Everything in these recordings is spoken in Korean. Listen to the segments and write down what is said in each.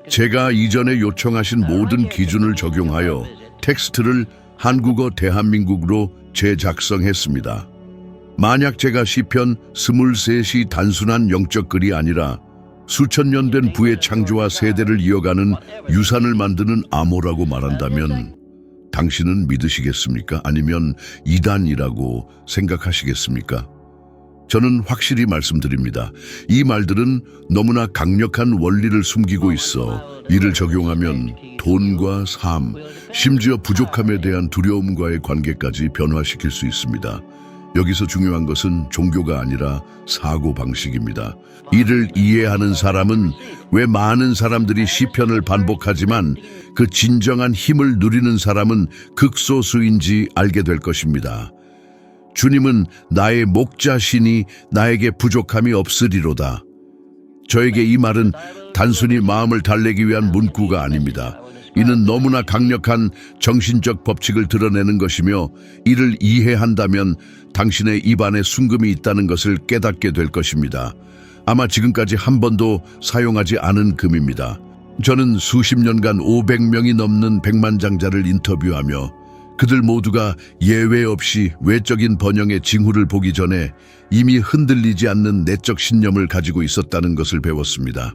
제가 이전에 요청하신 모든 기준을 적용하여 텍스트를 한국어 대한민국으로 재작성했습니다. 만약 제가 시편 23이 단순한 영적 글이 아니라 수천 년 된 부의 창조와 세대를 이어가는 유산을 만드는 암호라고 말한다면 당신은 믿으시겠습니까? 아니면 이단이라고 생각하시겠습니까? 저는 확실히 말씀드립니다. 이 말들은 너무나 강력한 원리를 숨기고 있어 이를 적용하면 돈과 삶, 심지어 부족함에 대한 두려움과의 관계까지 변화시킬 수 있습니다. 여기서 중요한 것은 종교가 아니라 사고방식입니다. 이를 이해하는 사람은 왜 많은 사람들이 시편을 반복하지만 그 진정한 힘을 누리는 사람은 극소수인지 알게 될 것입니다. 주님은 나의 목자시니 나에게 부족함이 없으리로다. 저에게 이 말은 단순히 마음을 달래기 위한 문구가 아닙니다. 이는 너무나 강력한 정신적 법칙을 드러내는 것이며 이를 이해한다면 당신의 입안에 순금이 있다는 것을 깨닫게 될 것입니다. 아마 지금까지 한 번도 사용하지 않은 금입니다. 저는 수십 년간 500명이 넘는 백만장자를 인터뷰하며 그들 모두가 예외 없이 외적인 번영의 징후를 보기 전에 이미 흔들리지 않는 내적 신념을 가지고 있었다는 것을 배웠습니다.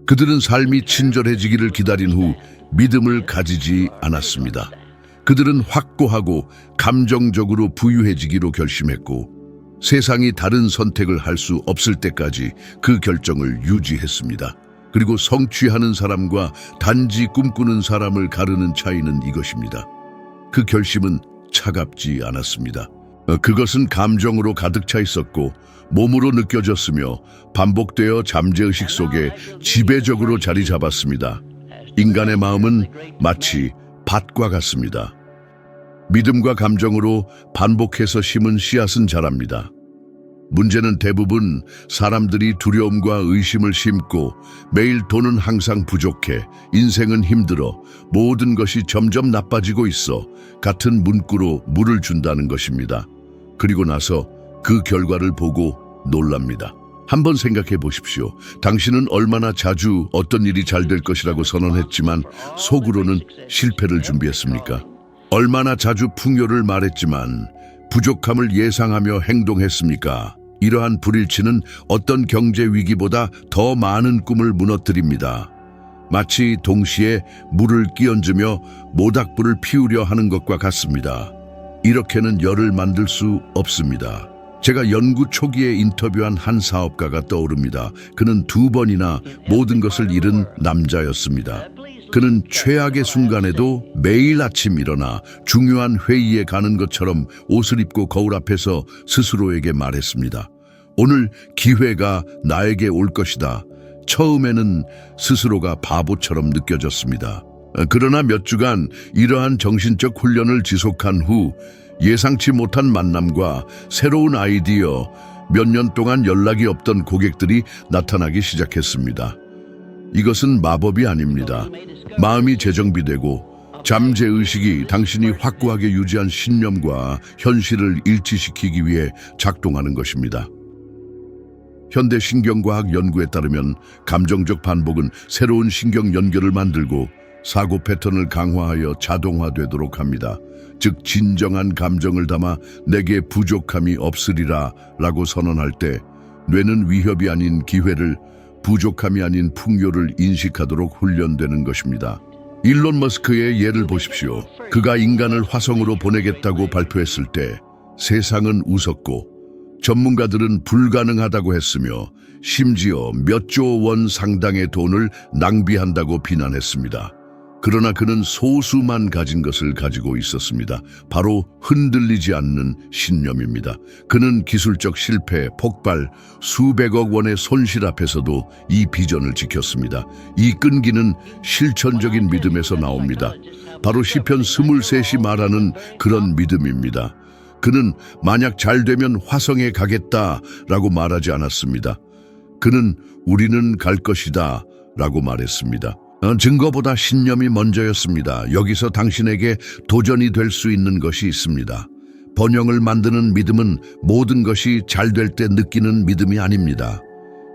그들은 삶이 친절해지기를 기다린 후 믿음을 가지지 않았습니다. 그들은 확고하고 감정적으로 부유해지기로 결심했고 세상이 다른 선택을 할 수 없을 때까지 그 결정을 유지했습니다. 그리고 성취하는 사람과 단지 꿈꾸는 사람을 가르는 차이는 이것입니다. 그 결심은 차갑지 않았습니다. 그것은 감정으로 가득 차 있었고 몸으로 느껴졌으며 반복되어 잠재의식 속에 지배적으로 자리 잡았습니다. 인간의 마음은 마치 밭과 같습니다. 믿음과 감정으로 반복해서 심은 씨앗은 자랍니다. 문제는 대부분 사람들이 두려움과 의심을 심고 매일 돈은 항상 부족해, 인생은 힘들어, 모든 것이 점점 나빠지고 있어 같은 문구로 물을 준다는 것입니다. 그리고 나서 그 결과를 보고 놀랍니다. 한번 생각해 보십시오. 당신은 얼마나 자주 어떤 일이 잘 될 것이라고 선언했지만 속으로는 실패를 준비했습니까? 얼마나 자주 풍요를 말했지만 부족함을 예상하며 행동했습니까? 이러한 불일치는 어떤 경제 위기보다 더 많은 꿈을 무너뜨립니다. 마치 동시에 물을 끼얹으며 모닥불을 피우려 하는 것과 같습니다. 이렇게는 열을 만들 수 없습니다. 제가 연구 초기에 인터뷰한 한 사업가가 떠오릅니다. 그는 2번이나 모든 것을 잃은 남자였습니다. 그는 최악의 순간에도 매일 아침 일어나 중요한 회의에 가는 것처럼 옷을 입고 거울 앞에서 스스로에게 말했습니다. 오늘 기회가 나에게 올 것이다. 처음에는 스스로가 바보처럼 느껴졌습니다. 그러나 몇 주간 이러한 정신적 훈련을 지속한 후 예상치 못한 만남과 새로운 아이디어, 몇 년 동안 연락이 없던 고객들이 나타나기 시작했습니다. 이것은 마법이 아닙니다. 마음이 재정비되고 잠재의식이 당신이 확고하게 유지한 신념과 현실을 일치시키기 위해 작동하는 것입니다. 현대 신경과학 연구에 따르면 감정적 반복은 새로운 신경 연결을 만들고 사고 패턴을 강화하여 자동화되도록 합니다. 즉 진정한 감정을 담아 내게 부족함이 없으리라 라고 선언할 때 뇌는 위협이 아닌 기회를, 부족함이 아닌 풍요를 인식하도록 훈련되는 것입니다. 일론 머스크의 예를 보십시오. 그가 인간을 화성으로 보내겠다고 발표했을 때 세상은 웃었고 전문가들은 불가능하다고 했으며 심지어 몇 조 원 상당의 돈을 낭비한다고 비난했습니다. 그러나 그는 소수만 가진 것을 가지고 있었습니다. 바로 흔들리지 않는 신념입니다. 그는 기술적 실패, 폭발, 수백억 원의 손실 앞에서도 이 비전을 지켰습니다. 이 끈기는 실천적인 믿음에서 나옵니다. 바로 시편 23이 말하는 그런 믿음입니다. 그는 만약 잘 되면 화성에 가겠다라고 말하지 않았습니다. 그는 우리는 갈 것이다 라고 말했습니다. 증거보다 신념이 먼저였습니다. 여기서 당신에게 도전이 될 수 있는 것이 있습니다. 번영을 만드는 믿음은 모든 것이 잘 될 때 느끼는 믿음이 아닙니다.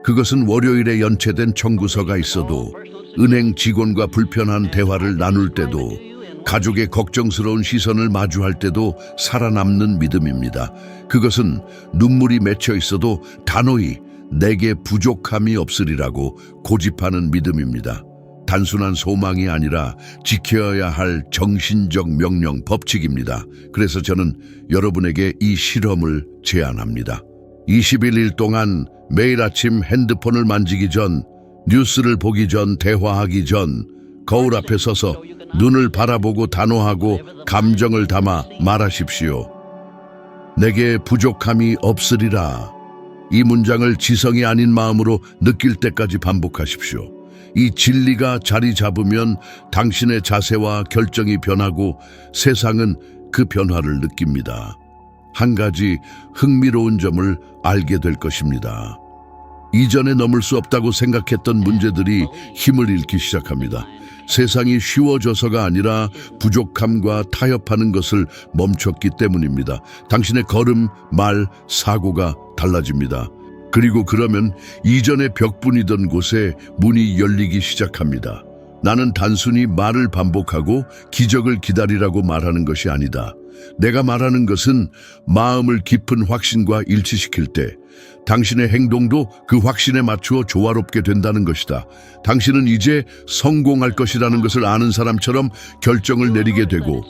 그것은 월요일에 연체된 청구서가 있어도, 은행 직원과 불편한 대화를 나눌 때도, 가족의 걱정스러운 시선을 마주할 때도 살아남는 믿음입니다. 그것은 눈물이 맺혀 있어도 단호히 내게 부족함이 없으리라고 고집하는 믿음입니다. 단순한 소망이 아니라 지켜야 할 정신적 명령, 법칙입니다. 그래서 저는 여러분에게 이 실험을 제안합니다. 21일 동안 매일 아침 핸드폰을 만지기 전, 뉴스를 보기 전, 대화하기 전 거울 앞에 서서 눈을 바라보고 단호하고 감정을 담아 말하십시오. 내게 부족함이 없으리라. 이 문장을 지성이 아닌 마음으로 느낄 때까지 반복하십시오. 이 진리가 자리 잡으면 당신의 자세와 결정이 변하고 세상은 그 변화를 느낍니다. 한 가지 흥미로운 점을 알게 될 것입니다. 이전에 넘을 수 없다고 생각했던 문제들이 힘을 잃기 시작합니다. 세상이 쉬워져서가 아니라 부족함과 타협하는 것을 멈췄기 때문입니다. 당신의 걸음, 말, 사고가 달라집니다. 그리고 그러면 이전에 벽분이던 곳에 문이 열리기 시작합니다. 나는 단순히 말을 반복하고 기적을 기다리라고 말하는 것이 아니다. 내가 말하는 것은 마음을 깊은 확신과 일치시킬 때 당신의 행동도 그 확신에 맞추어 조화롭게 된다는 것이다. 당신은 이제 성공할 것이라는 것을 아는 사람처럼 결정을 내리게 되고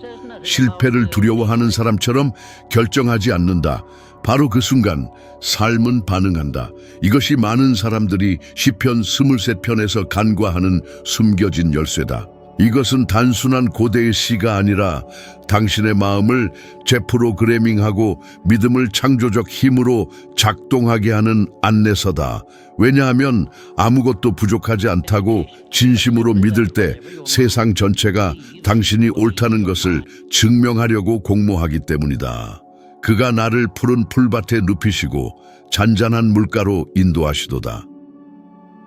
실패를 두려워하는 사람처럼 결정하지 않는다. 바로 그 순간 삶은 반응한다. 이것이 많은 사람들이 시편 23편에서 간과하는 숨겨진 열쇠다. 이것은 단순한 고대의 시가 아니라 당신의 마음을 재프로그래밍하고 믿음을 창조적 힘으로 작동하게 하는 안내서다. 왜냐하면 아무것도 부족하지 않다고 진심으로 믿을 때 세상 전체가 당신이 옳다는 것을 증명하려고 공모하기 때문이다. 그가 나를 푸른 풀밭에 눕히시고 잔잔한 물가로 인도하시도다.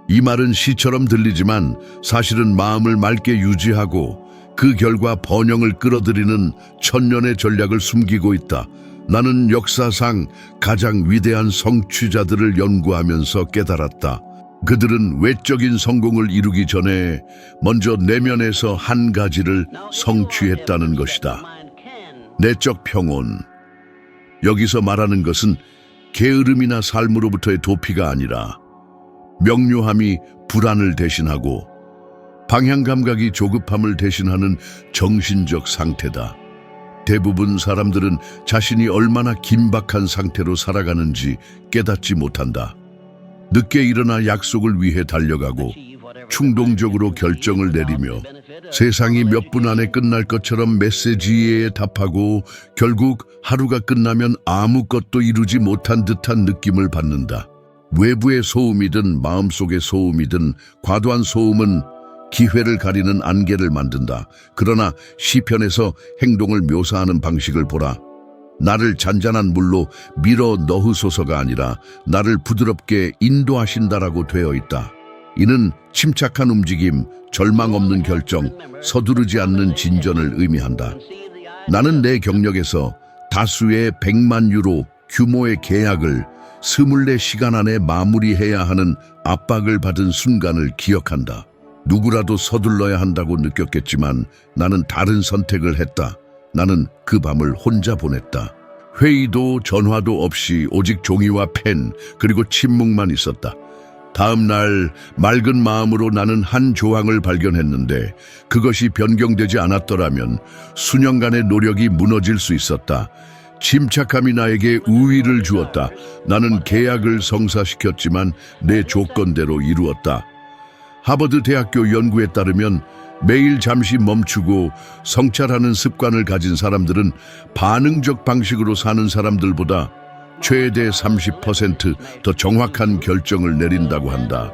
이 말은 시처럼 들리지만 사실은 마음을 맑게 유지하고 그 결과 번영을 끌어들이는 천년의 전략을 숨기고 있다. 나는 역사상 가장 위대한 성취자들을 연구하면서 깨달았다. 그들은 외적인 성공을 이루기 전에 먼저 내면에서 한 가지를 성취했다는 것이다. 내적 평온. 여기서 말하는 것은 게으름이나 삶으로부터의 도피가 아니라 명료함이 불안을 대신하고 방향 감각이 조급함을 대신하는 정신적 상태다. 대부분 사람들은 자신이 얼마나 긴박한 상태로 살아가는지 깨닫지 못한다. 늦게 일어나 약속을 위해 달려가고 충동적으로 결정을 내리며 세상이 몇 분 안에 끝날 것처럼 메시지에 답하고 결국 하루가 끝나면 아무것도 이루지 못한 듯한 느낌을 받는다. 외부의 소음이든 마음속의 소음이든 과도한 소음은 기회를 가리는 안개를 만든다. 그러나 시편에서 행동을 묘사하는 방식을 보라. 나를 잔잔한 물로 밀어 넣으소서가 아니라 나를 부드럽게 인도하신다라고 되어 있다. 이는 침착한 움직임, 절망 없는 결정, 서두르지 않는 진전을 의미한다. 나는 내 경력에서 다수의 100만 유로 규모의 계약을 24시간 안에 마무리해야 하는 압박을 받은 순간을 기억한다. 누구라도 서둘러야 한다고 느꼈겠지만 나는 다른 선택을 했다. 나는 그 밤을 혼자 보냈다. 회의도 전화도 없이 오직 종이와 펜 그리고 침묵만 있었다. 다음 날 맑은 마음으로 나는 한 조항을 발견했는데 그것이 변경되지 않았더라면 수년간의 노력이 무너질 수 있었다. 침착함이 나에게 우위를 주었다. 나는 계약을 성사시켰지만 내 조건대로 이루었다. 하버드 대학교 연구에 따르면 매일 잠시 멈추고 성찰하는 습관을 가진 사람들은 반응적 방식으로 사는 사람들보다 최대 30% 더 정확한 결정을 내린다고 한다.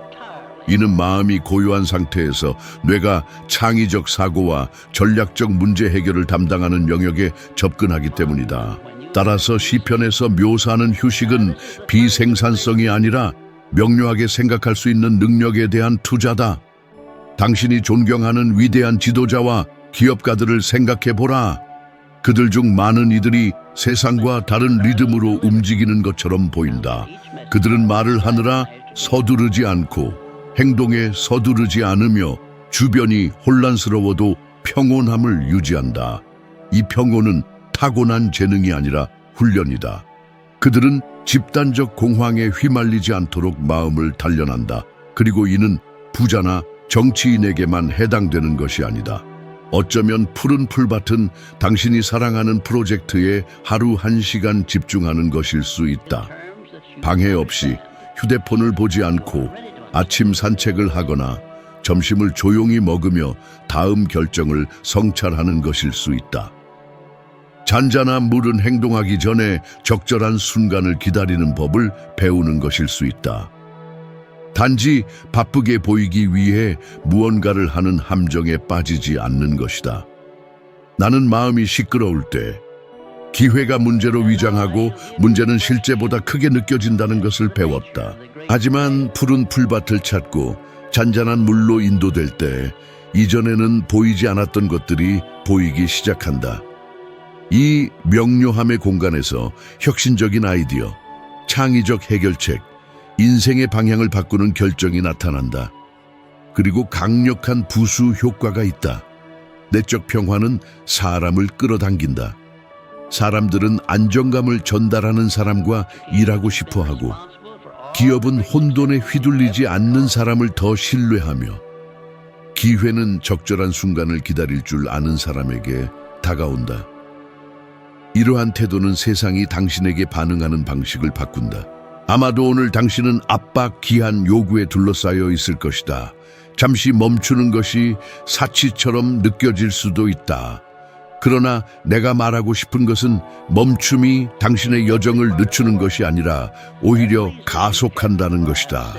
이는 마음이 고요한 상태에서 뇌가 창의적 사고와 전략적 문제 해결을 담당하는 영역에 접근하기 때문이다. 따라서 시편에서 묘사하는 휴식은 비생산성이 아니라 명료하게 생각할 수 있는 능력에 대한 투자다. 당신이 존경하는 위대한 지도자와 기업가들을 생각해 보라. 그들 중 많은 이들이 세상과 다른 리듬으로 움직이는 것처럼 보인다. 그들은 말을 하느라 서두르지 않고 행동에 서두르지 않으며 주변이 혼란스러워도 평온함을 유지한다. 이 평온은 타고난 재능이 아니라 훈련이다. 그들은 집단적 공황에 휘말리지 않도록 마음을 단련한다. 그리고 이는 부자나 정치인에게만 해당되는 것이 아니다. 어쩌면 푸른 풀밭은 당신이 사랑하는 프로젝트에 하루 1시간 집중하는 것일 수 있다. 방해 없이 휴대폰을 보지 않고 아침 산책을 하거나 점심을 조용히 먹으며 다음 결정을 성찰하는 것일 수 있다. 잔잔한 물은 행동하기 전에 적절한 순간을 기다리는 법을 배우는 것일 수 있다. 단지 바쁘게 보이기 위해 무언가를 하는 함정에 빠지지 않는 것이다. 나는 마음이 시끄러울 때 기회가 문제로 위장하고 문제는 실제보다 크게 느껴진다는 것을 배웠다. 하지만 푸른 풀밭을 찾고 잔잔한 물로 인도될 때 이전에는 보이지 않았던 것들이 보이기 시작한다. 이 명료함의 공간에서 혁신적인 아이디어, 창의적 해결책, 인생의 방향을 바꾸는 결정이 나타난다. 그리고 강력한 부수 효과가 있다. 내적 평화는 사람을 끌어당긴다. 사람들은 안정감을 전달하는 사람과 일하고 싶어 하고, 기업은 혼돈에 휘둘리지 않는 사람을 더 신뢰하며, 기회는 적절한 순간을 기다릴 줄 아는 사람에게 다가온다. 이러한 태도는 세상이 당신에게 반응하는 방식을 바꾼다. 아마도 오늘 당신은 압박, 기한, 요구에 둘러싸여 있을 것이다. 잠시 멈추는 것이 사치처럼 느껴질 수도 있다. 그러나 내가 말하고 싶은 것은 멈춤이 당신의 여정을 늦추는 것이 아니라 오히려 가속한다는 것이다.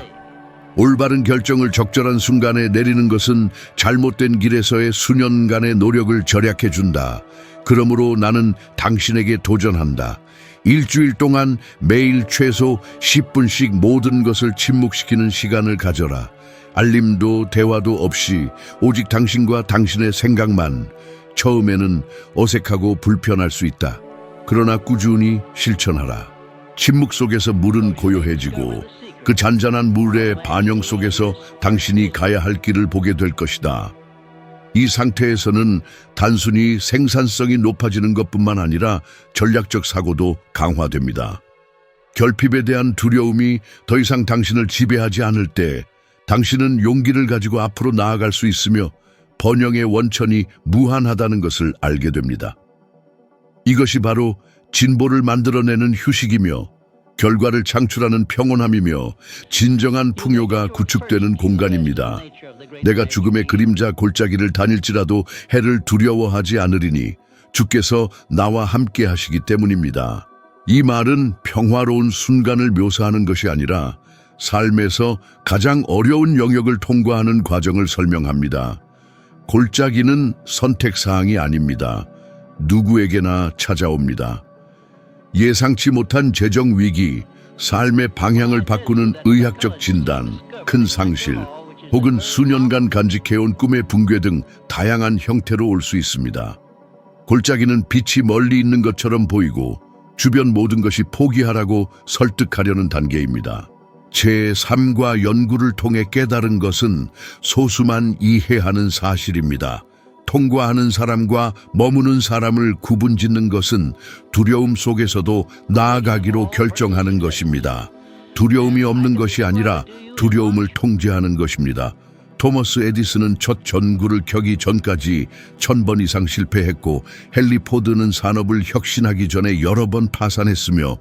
올바른 결정을 적절한 순간에 내리는 것은 잘못된 길에서의 수년간의 노력을 절약해준다. 그러므로 나는 당신에게 도전한다. 일주일 동안 매일 최소 10분씩 모든 것을 침묵시키는 시간을 가져라. 알림도 대화도 없이 오직 당신과 당신의 생각만. 처음에는 어색하고 불편할 수 있다. 그러나 꾸준히 실천하라. 침묵 속에서 물은 고요해지고 그 잔잔한 물의 반영 속에서 당신이 가야 할 길을 보게 될 것이다. 이 상태에서는 단순히 생산성이 높아지는 것뿐만 아니라 전략적 사고도 강화됩니다. 결핍에 대한 두려움이 더 이상 당신을 지배하지 않을 때 당신은 용기를 가지고 앞으로 나아갈 수 있으며 번영의 원천이 무한하다는 것을 알게 됩니다. 이것이 바로 진보를 만들어내는 휴식이며 결과를 창출하는 평온함이며 진정한 풍요가 구축되는 공간입니다. 내가 죽음의 그림자 골짜기를 다닐지라도 해를 두려워하지 않으리니 주께서 나와 함께 하시기 때문입니다. 이 말은 평화로운 순간을 묘사하는 것이 아니라 삶에서 가장 어려운 영역을 통과하는 과정을 설명합니다. 골짜기는 선택사항이 아닙니다. 누구에게나 찾아옵니다. 예상치 못한 재정 위기, 삶의 방향을 바꾸는 의학적 진단, 큰 상실, 혹은 수년간 간직해온 꿈의 붕괴 등 다양한 형태로 올 수 있습니다. 골짜기는 빛이 멀리 있는 것처럼 보이고 주변 모든 것이 포기하라고 설득하려는 단계입니다. 제 삶과 연구를 통해 깨달은 것은 소수만 이해하는 사실입니다. 통과하는 사람과 머무는 사람을 구분짓는 것은 두려움 속에서도 나아가기로 결정하는 것입니다. 두려움이 없는 것이 아니라 두려움을 통제하는 것입니다. 토머스 에디슨은 첫 전구를 켜기 전까지 1000번 이상 실패했고 헨리 포드는 산업을 혁신하기 전에 여러 번 파산했으며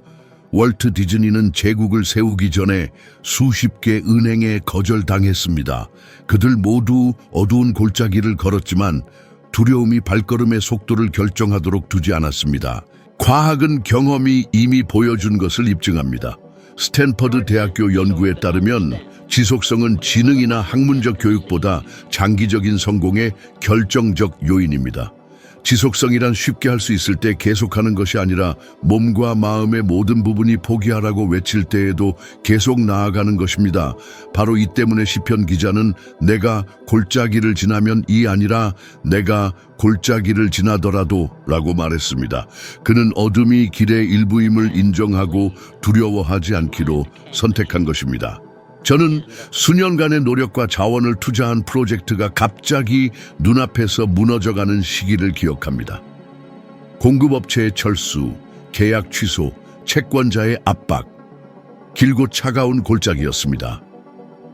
월트 디즈니는 제국을 세우기 전에 수십 개 은행에 거절당했습니다. 그들 모두 어두운 골짜기를 걸었지만 두려움이 발걸음의 속도를 결정하도록 두지 않았습니다. 과학은 경험이 이미 보여준 것을 입증합니다. 스탠퍼드 대학교 연구에 따르면 지속성은 지능이나 학문적 교육보다 장기적인 성공의 결정적 요인입니다. 지속성이란 쉽게 할 수 있을 때 계속하는 것이 아니라 몸과 마음의 모든 부분이 포기하라고 외칠 때에도 계속 나아가는 것입니다. 바로 이 때문에 시편 기자는 내가 골짜기를 지나면 이 아니라 내가 골짜기를 지나더라도 라고 말했습니다. 그는 어둠이 길의 일부임을 인정하고 두려워하지 않기로 선택한 것입니다. 저는 수년간의 노력과 자원을 투자한 프로젝트가 갑자기 눈앞에서 무너져가는 시기를 기억합니다. 공급업체의 철수, 계약 취소, 채권자의 압박, 길고 차가운 골짜기였습니다.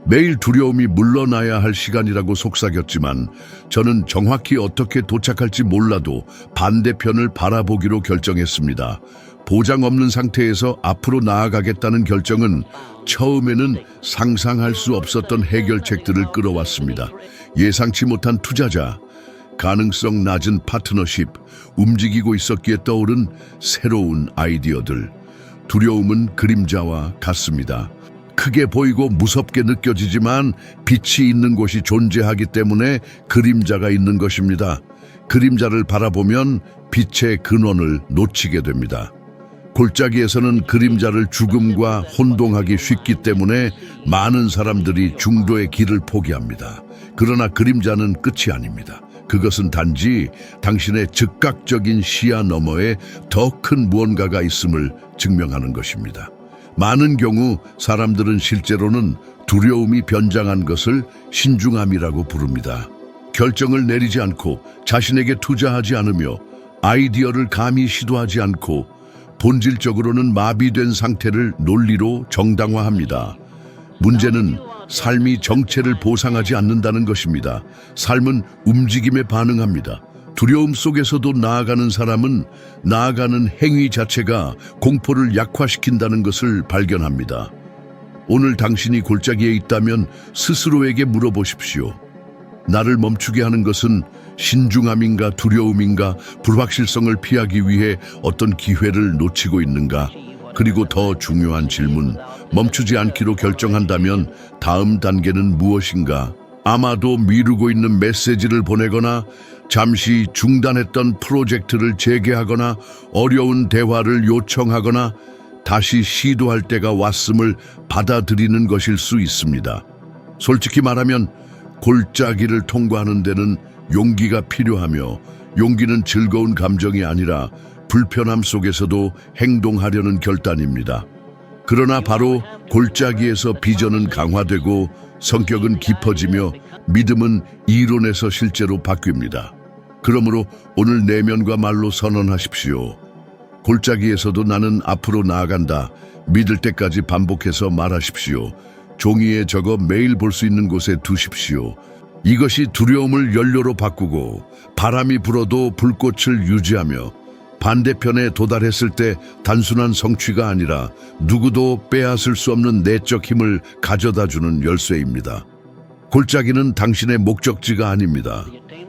매일 두려움이 물러나야 할 시간이라고 속삭였지만 저는 정확히 어떻게 도착할지 몰라도 반대편을 바라보기로 결정했습니다. 보장 없는 상태에서 앞으로 나아가겠다는 결정은 처음에는 상상할 수 없었던 해결책들을 끌어왔습니다. 예상치 못한 투자자, 가능성 낮은 파트너십, 움직이고 있었기에 떠오른 새로운 아이디어들. 두려움은 그림자와 같습니다. 크게 보이고 무섭게 느껴지지만 빛이 있는 곳이 존재하기 때문에 그림자가 있는 것입니다. 그림자를 바라보면 빛의 근원을 놓치게 됩니다. 골짜기에서는 그림자를 죽음과 혼동하기 쉽기 때문에 많은 사람들이 중도의 길을 포기합니다. 그러나 그림자는 끝이 아닙니다. 그것은 단지 당신의 즉각적인 시야 너머에 더 큰 무언가가 있음을 증명하는 것입니다. 많은 경우 사람들은 실제로는 두려움이 변장한 것을 신중함이라고 부릅니다. 결정을 내리지 않고 자신에게 투자하지 않으며 아이디어를 감히 시도하지 않고 본질적으로는 마비된 상태를 논리로 정당화합니다. 문제는 삶이 정체를 보상하지 않는다는 것입니다. 삶은 움직임에 반응합니다. 두려움 속에서도 나아가는 사람은 나아가는 행위 자체가 공포를 약화시킨다는 것을 발견합니다. 오늘 당신이 골짜기에 있다면 스스로에게 물어보십시오. 나를 멈추게 하는 것은 신중함인가 두려움인가, 불확실성을 피하기 위해 어떤 기회를 놓치고 있는가? 그리고 더 중요한 질문, 멈추지 않기로 결정한다면 다음 단계는 무엇인가? 아마도 미루고 있는 메시지를 보내거나 잠시 중단했던 프로젝트를 재개하거나 어려운 대화를 요청하거나 다시 시도할 때가 왔음을 받아들이는 것일 수 있습니다. 솔직히 말하면 골짜기를 통과하는 데는 용기가 필요하며 용기는 즐거운 감정이 아니라 불편함 속에서도 행동하려는 결단입니다. 그러나 바로 골짜기에서 비전은 강화되고 성격은 깊어지며 믿음은 이론에서 실제로 바뀝니다. 그러므로 오늘 내면과 말로 선언하십시오. 골짜기에서도 나는 앞으로 나아간다. 믿을 때까지 반복해서 말하십시오. 종이에 적어 매일 볼 수 있는 곳에 두십시오. 이것이 두려움을 연료로 바꾸고 바람이 불어도 불꽃을 유지하며 반대편에 도달했을 때 단순한 성취가 아니라 누구도 빼앗을 수 없는 내적 힘을 가져다주는 열쇠입니다. 골짜기는 당신의 목적지가 아닙니다.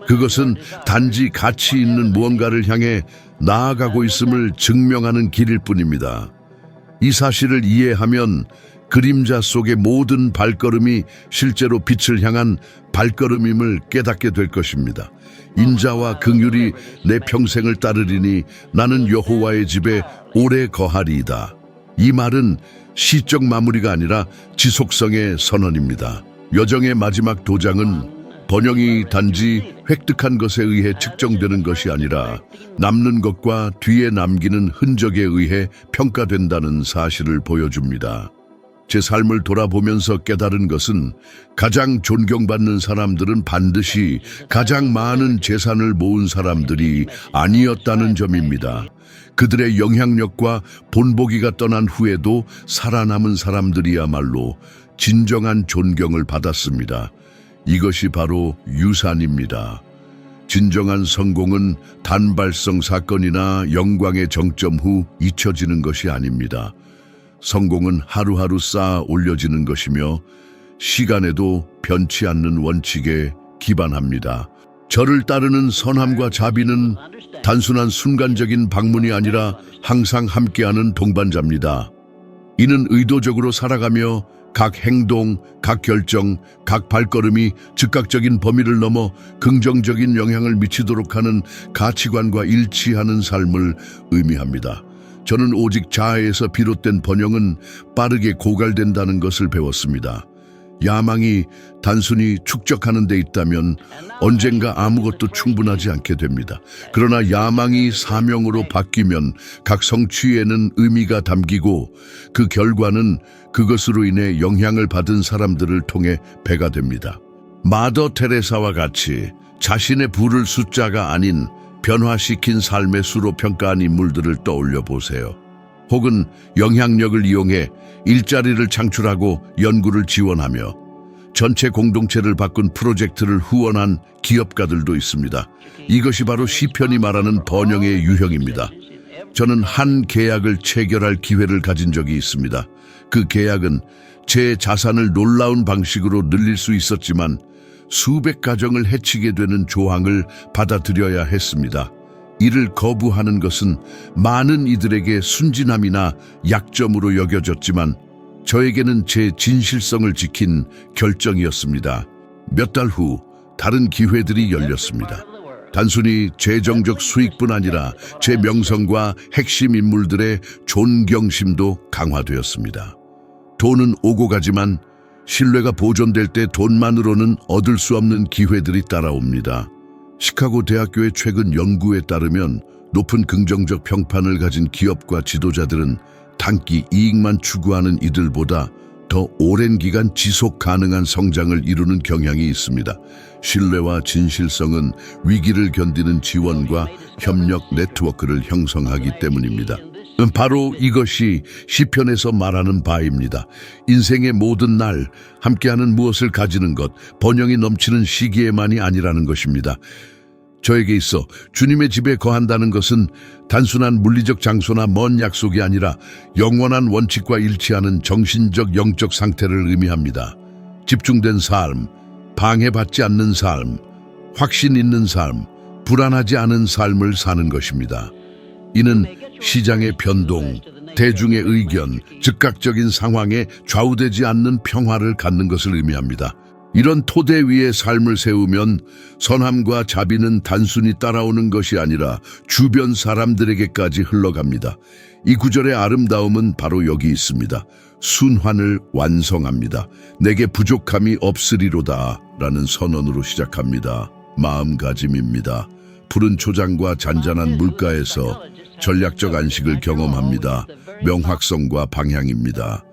그것은 단지 가치 있는 무언가를 향해 나아가고 있음을 증명하는 길일 뿐입니다. 이 사실을 이해하면 그림자 속의 모든 발걸음이 실제로 빛을 향한 발걸음임을 깨닫게 될 것입니다. 인자와 긍휼이 내 평생을 따르리니 나는 여호와의 집에 오래 거하리이다. 이 말은 시적 마무리가 아니라 지속성의 선언입니다. 여정의 마지막 도장은 번영이 단지 획득한 것에 의해 측정되는 것이 아니라 남는 것과 뒤에 남기는 흔적에 의해 평가된다는 사실을 보여줍니다. 제 삶을 돌아보면서 깨달은 것은 가장 존경받는 사람들은 반드시 가장 많은 재산을 모은 사람들이 아니었다는 점입니다. 그들의 영향력과 본보기가 떠난 후에도 살아남은 사람들이야말로 진정한 존경을 받았습니다. 이것이 바로 유산입니다. 진정한 성공은 단발성 사건이나 영광의 정점 후 잊혀지는 것이 아닙니다. 성공은 하루하루 쌓아 올려지는 것이며 시간에도 변치 않는 원칙에 기반합니다. 저를 따르는 선함과 자비는 단순한 순간적인 방문이 아니라 항상 함께하는 동반자입니다. 이는 의도적으로 살아가며 각 행동, 각 결정, 각 발걸음이 즉각적인 범위를 넘어 긍정적인 영향을 미치도록 하는 가치관과 일치하는 삶을 의미합니다. 저는 오직 자아에서 비롯된 번영은 빠르게 고갈된다는 것을 배웠습니다. 야망이 단순히 축적하는 데 있다면 언젠가 아무것도 충분하지 않게 됩니다. 그러나 야망이 사명으로 바뀌면 각 성취에는 의미가 담기고 그 결과는 그것으로 인해 영향을 받은 사람들을 통해 배가 됩니다. 마더 테레사와 같이 자신의 부를 숫자가 아닌 변화시킨 삶의 수로 평가한 인물들을 떠올려 보세요. 혹은 영향력을 이용해 일자리를 창출하고 연구를 지원하며 전체 공동체를 바꾼 프로젝트를 후원한 기업가들도 있습니다. 이것이 바로 시편이 말하는 번영의 유형입니다. 저는 한 계약을 체결할 기회를 가진 적이 있습니다. 그 계약은 제 자산을 놀라운 방식으로 늘릴 수 있었지만 수백 가정을 해치게 되는 조항을 받아들여야 했습니다. 이를 거부하는 것은 많은 이들에게 순진함이나 약점으로 여겨졌지만 저에게는 제 진실성을 지킨 결정이었습니다. 몇 달 후 다른 기회들이 열렸습니다. 단순히 재정적 수익뿐 아니라 제 명성과 핵심 인물들의 존경심도 강화되었습니다. 돈은 오고 가지만 신뢰가 보존될 때 돈만으로는 얻을 수 없는 기회들이 따라옵니다. 시카고 대학교의 최근 연구에 따르면 높은 긍정적 평판을 가진 기업과 지도자들은 단기 이익만 추구하는 이들보다 더 오랜 기간 지속 가능한 성장을 이루는 경향이 있습니다. 신뢰와 진실성은 위기를 견디는 지원과 협력 네트워크를 형성하기 때문입니다. 바로 이것이 시편에서 말하는 바입니다. 인생의 모든 날 함께하는 무엇을 가지는 것, 번영이 넘치는 시기에만이 아니라는 것입니다. 저에게 있어 주님의 집에 거한다는 것은 단순한 물리적 장소나 먼 약속이 아니라 영원한 원칙과 일치하는 정신적 영적 상태를 의미합니다. 집중된 삶, 방해받지 않는 삶, 확신 있는 삶, 불안하지 않은 삶을 사는 것입니다. 이는 시장의 변동, 대중의 의견, 즉각적인 상황에 좌우되지 않는 평화를 갖는 것을 의미합니다. 이런 토대 위에 삶을 세우면 선함과 자비는 단순히 따라오는 것이 아니라 주변 사람들에게까지 흘러갑니다. 이 구절의 아름다움은 바로 여기 있습니다. 순환을 완성합니다. 내게 부족함이 없으리로다 라는 선언으로 시작합니다. 마음가짐입니다. 푸른 초장과 잔잔한 물가에서 전략적 안식을 경험합니다. 명확성과 방향입니다.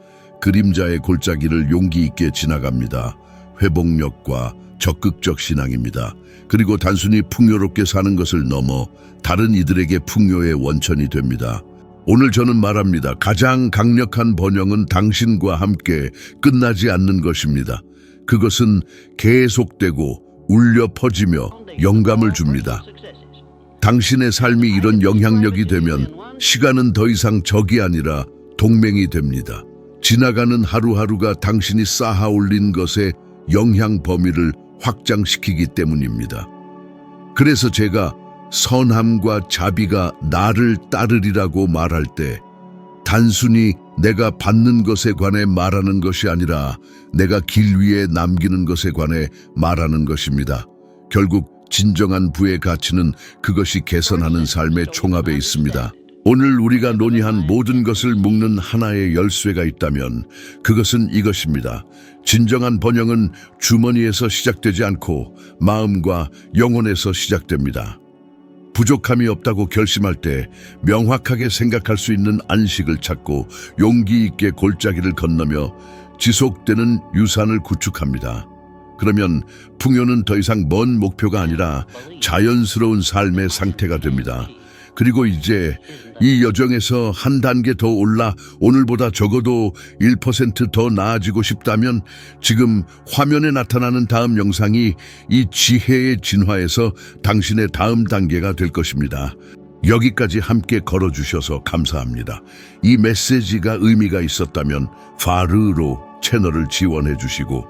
그림자의 골짜기를 용기 있게 지나갑니다. 회복력과 적극적 신앙입니다. 그리고 단순히 풍요롭게 사는 것을 넘어 다른 이들에게 풍요의 원천이 됩니다. 오늘 저는 말합니다. 가장 강력한 번영은 당신과 함께 끝나지 않는 것입니다. 그것은 계속되고 울려 퍼지며 영감을 줍니다. 당신의 삶이 이런 영향력이 되면 시간은 더 이상 적이 아니라 동맹이 됩니다. 지나가는 하루하루가 당신이 쌓아 올린 것의 영향 범위를 확장시키기 때문입니다. 그래서 제가 선함과 자비가 나를 따르리라고 말할 때 단순히 내가 받는 것에 관해 말하는 것이 아니라 내가 길 위에 남기는 것에 관해 말하는 것입니다. 결국 진정한 부의 가치는 그것이 개선하는 삶의 총합에 있습니다. 오늘 우리가 논의한 모든 것을 묶는 하나의 열쇠가 있다면 그것은 이것입니다. 진정한 번영은 주머니에서 시작되지 않고 마음과 영혼에서 시작됩니다. 부족함이 없다고 결심할 때 명확하게 생각할 수 있는 안식을 찾고 용기 있게 골짜기를 건너며 지속되는 유산을 구축합니다. 그러면 풍요는 더 이상 먼 목표가 아니라 자연스러운 삶의 상태가 됩니다. 그리고 이제 이 여정에서 한 단계 더 올라 오늘보다 적어도 1% 더 나아지고 싶다면 지금 화면에 나타나는 다음 영상이 이 지혜의 진화에서 당신의 다음 단계가 될 것입니다. 여기까지 함께 걸어주셔서 감사합니다. 이 메시지가 의미가 있었다면 파르로 채널을 지원해 주시고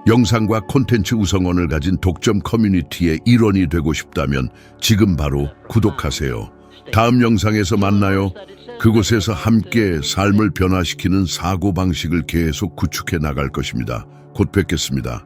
영상과 콘텐츠 우성원을 가진 독점 커뮤니티의 일원이 되고 싶다면 지금 바로 구독하세요. 다음 영상에서 만나요. 그곳에서 함께 삶을 변화시키는 사고방식을 계속 구축해 나갈 것입니다. 곧 뵙겠습니다.